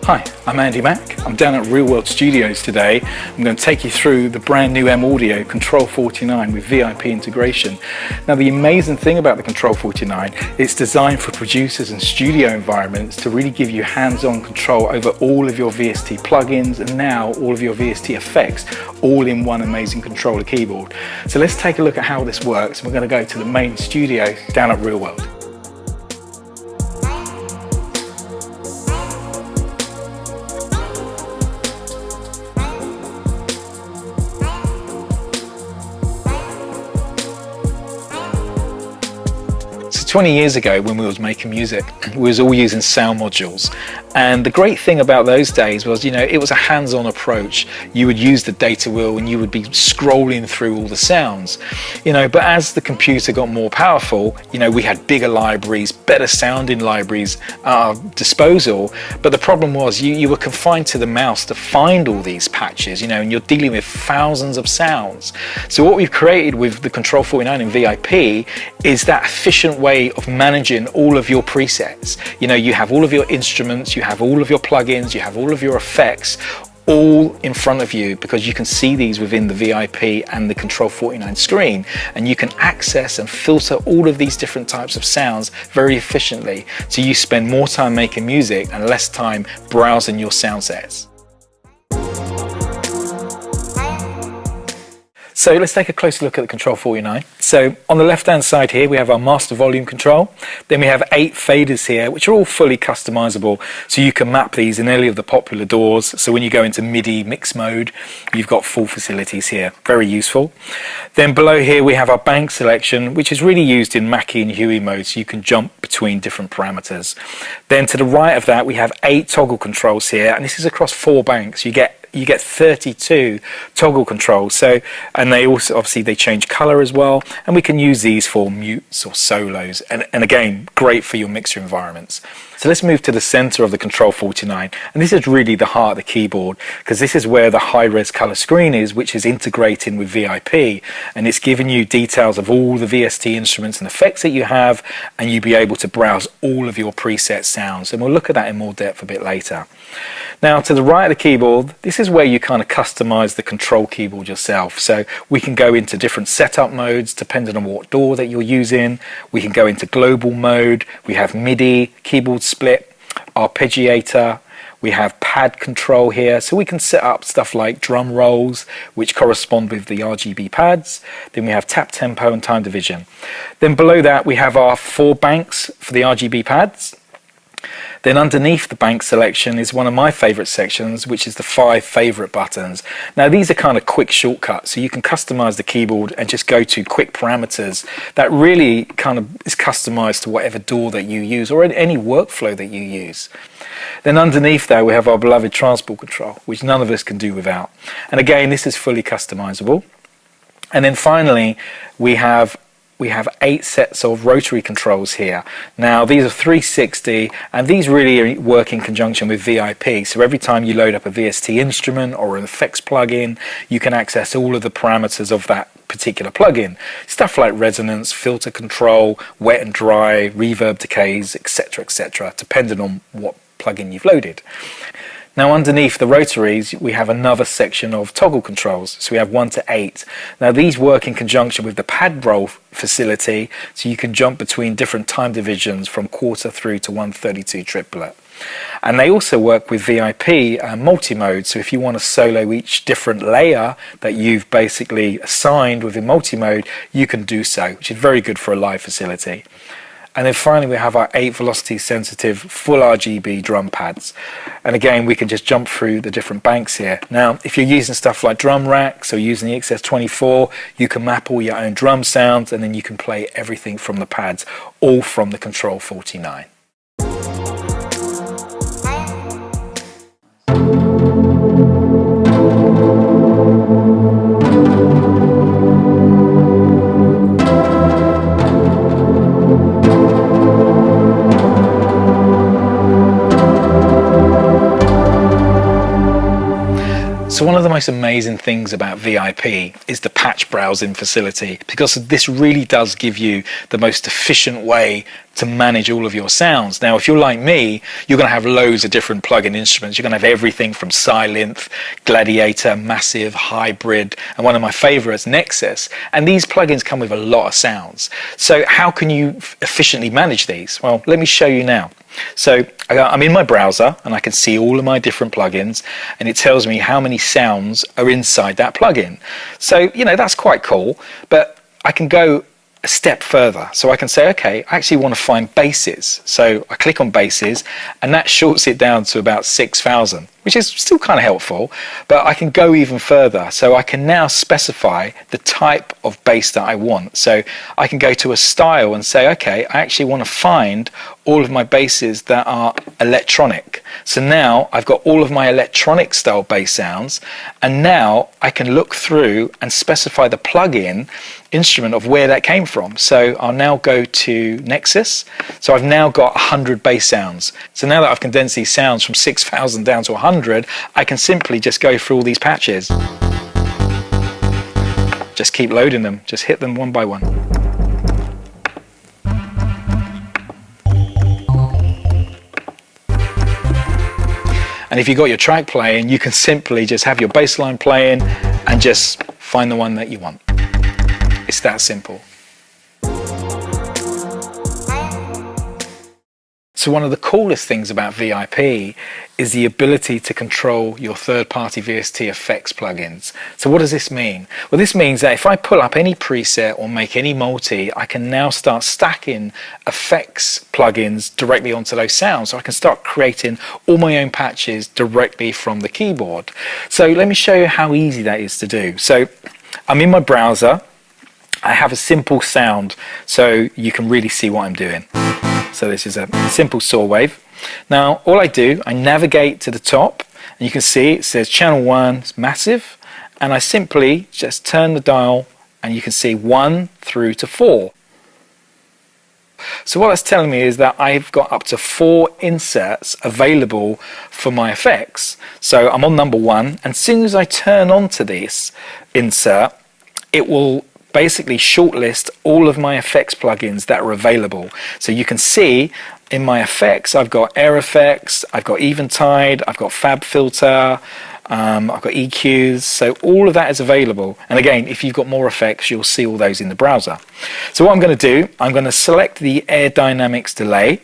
Hi, I'm Andy Mack. I'm down at Real World Studios today. I'm going to take you through the brand new M Audio Control49 with VIP integration. Now the amazing thing about the Control49, it's designed for producers and studio environments to really give you hands-on control over all of your VST plugins and now all of your VST effects, all in one amazing controller keyboard. So let's take a look at how this works. We're going to go to the main studio down at Real World. So 20 years ago when we was making music, we was all using sound modules. And the great thing about those days was, it was a hands-on approach. You would use the data wheel and you would be scrolling through all the sounds. But as the computer got more powerful, we had bigger libraries, better sounding libraries at our disposal. But the problem was you were confined to the mouse to find all these patches, and you're dealing with thousands of sounds. So what we've created with the Control49 in VIP is that efficient way of managing all of your presets. You have all of your instruments, you have all of your plugins, you have all of your effects all in front of you because you can see these within the VIP and the Control49 screen, and you can access and filter all of these different types of sounds very efficiently, so you spend more time making music and less time browsing your sound sets. So let's take a closer look at the Control49. So on the left hand side here we have our master volume control. Then we have 8 faders here which are all fully customizable, so you can map these in any of the popular DAWs. So when you go into MIDI mix mode, you've got full facilities here, very useful. Then below here we have our bank selection, which is really used in Mackie and Huey mode, so you can jump between different parameters. Then to the right of that we have 8 toggle controls here, and this is across 4 banks. You get 32 toggle controls. And they also obviously change color as well, and we can use these for mutes or solos, and again great for your mixer environments. So let's move to the center of the Control49, and this is really the heart of the keyboard, because this is where the high-res color screen is, which is integrating with VIP, and it's giving you details of all the VST instruments and effects that you have, and you'll be able to browse all of your preset sounds, and we'll look at that in more depth a bit later. Now to the right of the keyboard, this is where you kind of customize the control keyboard yourself. So we can go into different setup modes depending on what DAW that you're using. We can go into global mode. We have MIDI, keyboard split, arpeggiator. We have pad control here, so we can set up stuff like drum rolls, which correspond with the RGB pads. Then we have tap tempo and time division. Then below that we have our 4 banks for the RGB pads. Then underneath the bank selection is one of my favorite sections, which is the 5 favorite buttons. Now these are kind of quick shortcuts, so you can customize the keyboard and just go to quick parameters that really kind of is customized to whatever DAW that you use or any workflow that you use. Then underneath there we have our beloved transport control, which none of us can do without. And again, this is fully customizable. And then finally we have 8 sets of rotary controls here. Now these are 360, and these really work in conjunction with VIP. So every time you load up a VST instrument or an effects plugin, you can access all of the parameters of that particular plugin. Stuff like resonance, filter control, wet and dry, reverb decays, etc., depending on what plugin you've loaded. Now underneath the rotaries we have another section of toggle controls, so we have 1 to 8. Now these work in conjunction with the pad roll facility, so you can jump between different time divisions from quarter through to 132 triplet. And they also work with VIP multi-mode, so if you want to solo each different layer that you've basically assigned within multi-mode, you can do so, which is very good for a live facility. And then finally we have our 8 velocity sensitive full RGB drum pads, and again we can just jump through the different banks here. Now if you're using stuff like drum racks or using the XS24, you can map all your own drum sounds, and then you can play everything from the pads, all from the Control49. So one of the most amazing things about VIP is the patch browsing facility, because this really does give you the most efficient way to manage all of your sounds. Now, if you're like me, you're going to have loads of different plug-in instruments. You're going to have everything from Silent, Gladiator, Massive, Hybrid, and one of my favorites, Nexus. And these plugins come with a lot of sounds. So how can you efficiently manage these? Well, let me show you now. So I'm in my browser and I can see all of my different plugins, and it tells me how many sounds are inside that plugin. So, you know, that's quite cool, but I can go a step further. So I can say, okay, I actually want to find basses. So I click on basses, and that shorts it down to about 6,000, which is still kind of helpful, but I can go even further. So I can now specify the type of bass that I want. So I can go to a style and say, okay, I actually want to find all of my basses that are electronic. So now I've got all of my electronic style bass sounds, and now I can look through and specify the plug-in instrument of where that came from. So I'll now go to Nexus. So I've now got 100 bass sounds. So now that I've condensed these sounds from 6,000 down to 100, I can simply just go through all these patches. Just keep loading them, just hit them one by one. And if you've got your track playing, you can simply just have your bass line playing and just find the one that you want. It's that simple. So one of the coolest things about VIP is the ability to control your third-party VST effects plugins. So what does this mean? Well, this means that if I pull up any preset or make any multi, I can now start stacking effects plugins directly onto those sounds. So I can start creating all my own patches directly from the keyboard. So let me show you how easy that is to do. So I'm in my browser. I have a simple sound so you can really see what I'm doing. So this is a simple saw wave. Now all I do, I navigate to the top, and you can see it says channel 1, it's massive, and I simply just turn the dial and you can see 1 through to 4. So what that's telling me is that I've got up to 4 inserts available for my effects. So I'm on number 1, and as soon as I turn on to this insert, it will basically shortlist all of my effects plugins that are available. So you can see in my effects, I've got air effects, I've got eventide, I've got fab filter, I've got EQs, so all of that is available. And again, if you've got more effects, you'll see all those in the browser. So what I'm going to do, I'm going to select the air dynamics delay,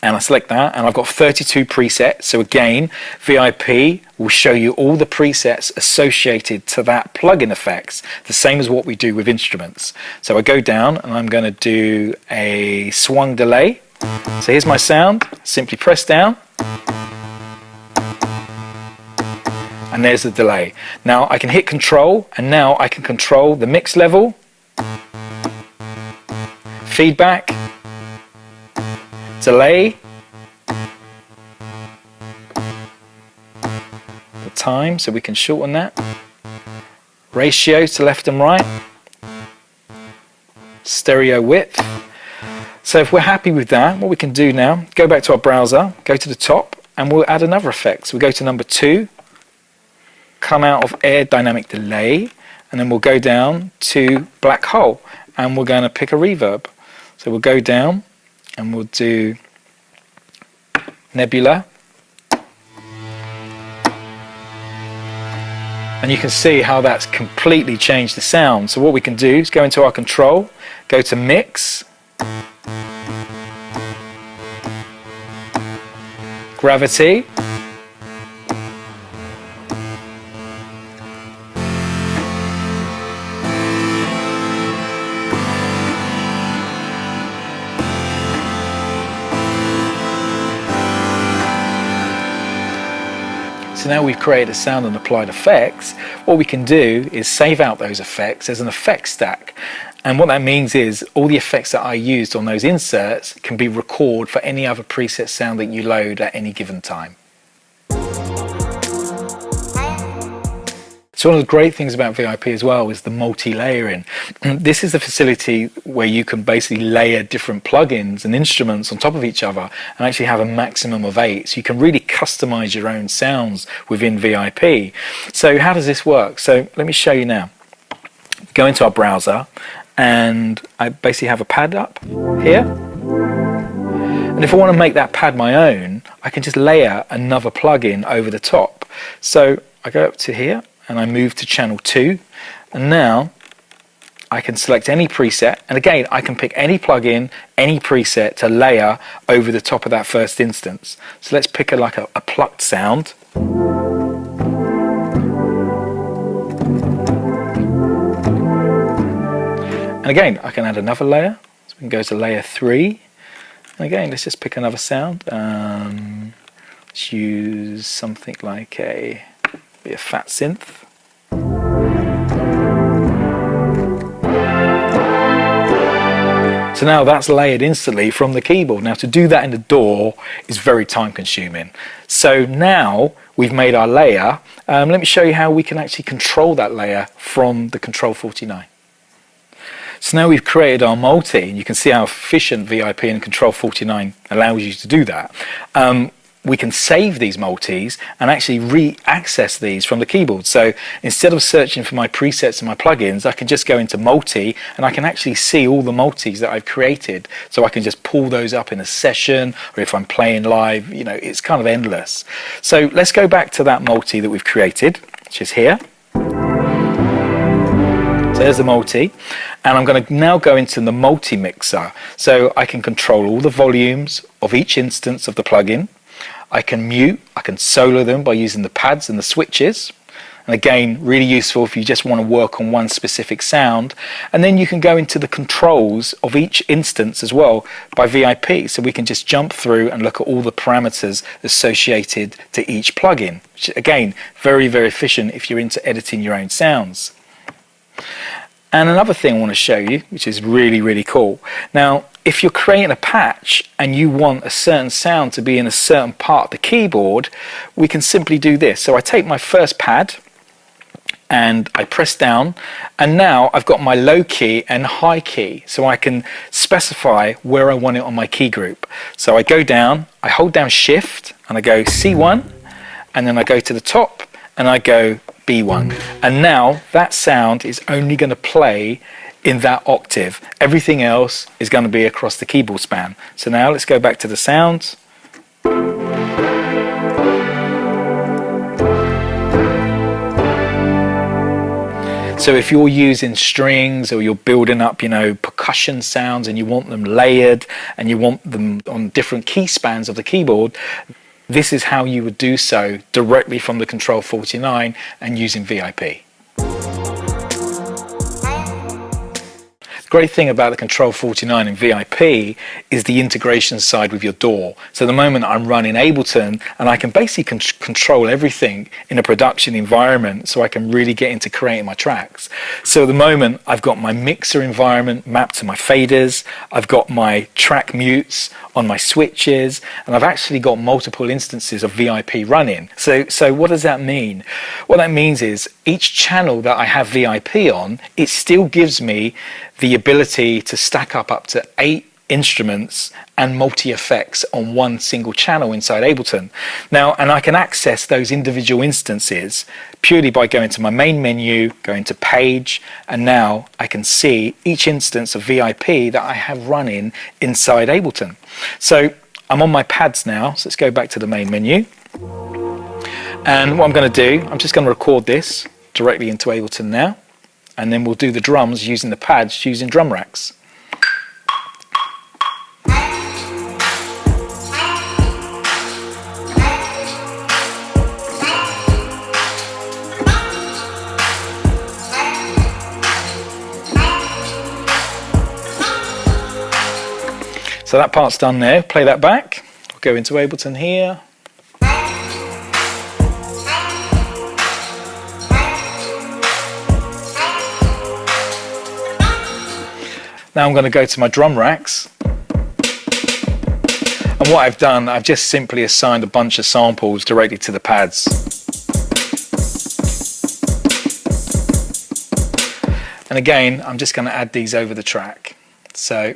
and I select that, and I've got 32 presets. So again, VIP will show you all the presets associated to that plugin effects, the same as what we do with instruments. So I go down and I'm going to do a swung delay. So here's my sound, simply press down, and there's the delay. Now I can hit control, and now I can control the mix level, feedback, delay, the time, so we can shorten that, ratio to left and right, stereo width. So if we're happy with that, what we can do now, go back to our browser, go to the top, and we'll add another effect. So we go to number 2, come out of air dynamic delay, and then we'll go down to black hole, and we're going to pick a reverb. So we'll go down and we'll do nebula, and you can see how that's completely changed the sound. So what we can do is go into our control, go to mix, gravity, so now we've created a sound and applied effects. What we can do is save out those effects as an effect stack. And what that means is all the effects that I used on those inserts can be recorded for any other preset sound that you load at any given time. So one of the great things about VIP as well is the multi-layering. This is the facility where you can basically layer different plugins and instruments on top of each other and actually have a maximum of 8. So you can really customize your own sounds within VIP. So how does this work? So let me show you now. Go into our browser, and I basically have a pad up here. And if I want to make that pad my own, I can just layer another plugin over the top. So I go up to here and I move to channel 2, and now I can select any preset, and again I can pick any plugin, any preset to layer over the top of that first instance. So let's pick a plucked sound. And again I can add another layer, so we can go to layer 3, and again let's just pick another sound. Let's use something like a fat synth. So now that's layered instantly from the keyboard. Now to do that in the DAW is very time consuming. So now we've made our layer. Let me show you how we can actually control that layer from the Control49. So now we've created our multi, and you can see how efficient VIP and Control49 allows you to do that. We can save these multis and actually re-access these from the keyboard. So instead of searching for my presets and my plugins, I can just go into multi and I can actually see all the multis that I've created. So I can just pull those up in a session, or if I'm playing live, you know, it's kind of endless. So let's go back to that multi that we've created, which is here. So there's the multi, and I'm going to now go into the multi mixer. So I can control all the volumes of each instance of the plugin. I can mute, I can solo them by using the pads and the switches. And again, really useful if you just want to work on one specific sound. And then you can go into the controls of each instance as well by VIP. So we can just jump through and look at all the parameters associated to each plugin. Which, again, very, very efficient if you're into editing your own sounds. And another thing I want to show you, which is really, really cool. Now, if you're creating a patch and you want a certain sound to be in a certain part of the keyboard, we can simply do this. So I take my first pad and I press down, and now I've got my low key and high key, so I can specify where I want it on my key group. So I go down, I hold down Shift, and I go C1, and then I go to the top and I go B1, and now that sound is only going to play in that octave. Everything else is going to be across the keyboard span. So now let's go back to the sounds. So if you're using strings, or you're building up, you know, percussion sounds, and you want them layered and you want them on different key spans of the keyboard, this is how you would do so directly from the Control49 and using VIP. The great thing about the Control49 and VIP is the integration side with your DAW. So the moment I'm running Ableton, and I can basically control everything in a production environment, so I can really get into creating my tracks. So at the moment I've got my mixer environment mapped to my faders, I've got my track mutes on my switches, and I've actually got multiple instances of VIP running. So what does that mean? What that means is each channel that I have VIP on, it still gives me the ability to stack up to 8 instruments and multi-effects on one single channel inside Ableton. Now, and I can access those individual instances purely by going to my main menu, going to page, and now I can see each instance of VIP that I have running inside Ableton. So I'm on my pads now, so let's go back to the main menu. And what I'm going to do, I'm just going to record this directly into Ableton now, and then we'll do the drums using the pads, using drum racks. So that part's done there. Play that back. I'll go into Ableton here. Now I'm going to go to my drum racks, and what I've done, I've just simply assigned a bunch of samples directly to the pads. And again, I'm just going to add these over the track. So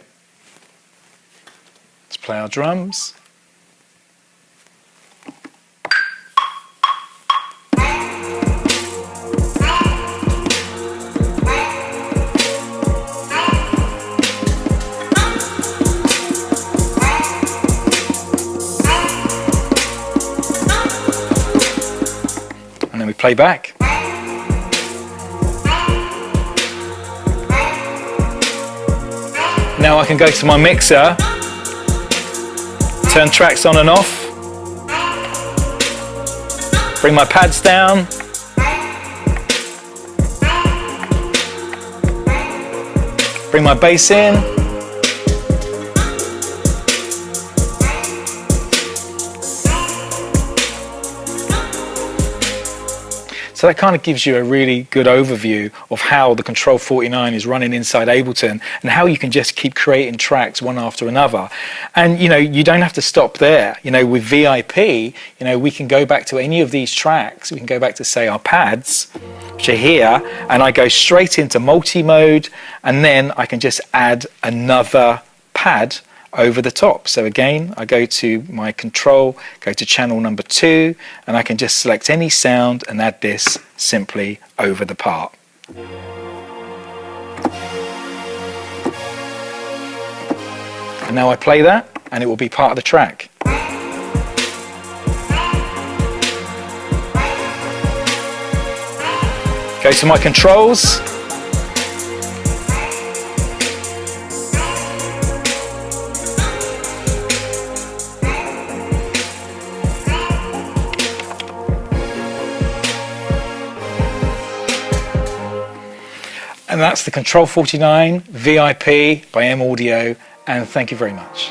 let's play our drums. play back. Now I can go to my mixer, turn tracks on and off, bring my pads down, bring my bass in, so that kind of gives you a really good overview of how the Control 49 is running inside Ableton and how you can just keep creating tracks one after another. And you don't have to stop there. With VIP, we can go back to any of these tracks. We can go back to, say, our pads, which are here, and I go straight into multi-mode, and then I can just add another pad over the top. So again, I go to my control, go to channel number 2, and I can just select any sound and add this simply over the part. And now I play that, and it will be part of the track. Go to my controls. And that's the Control 49 VIP by M Audio, and thank you very much.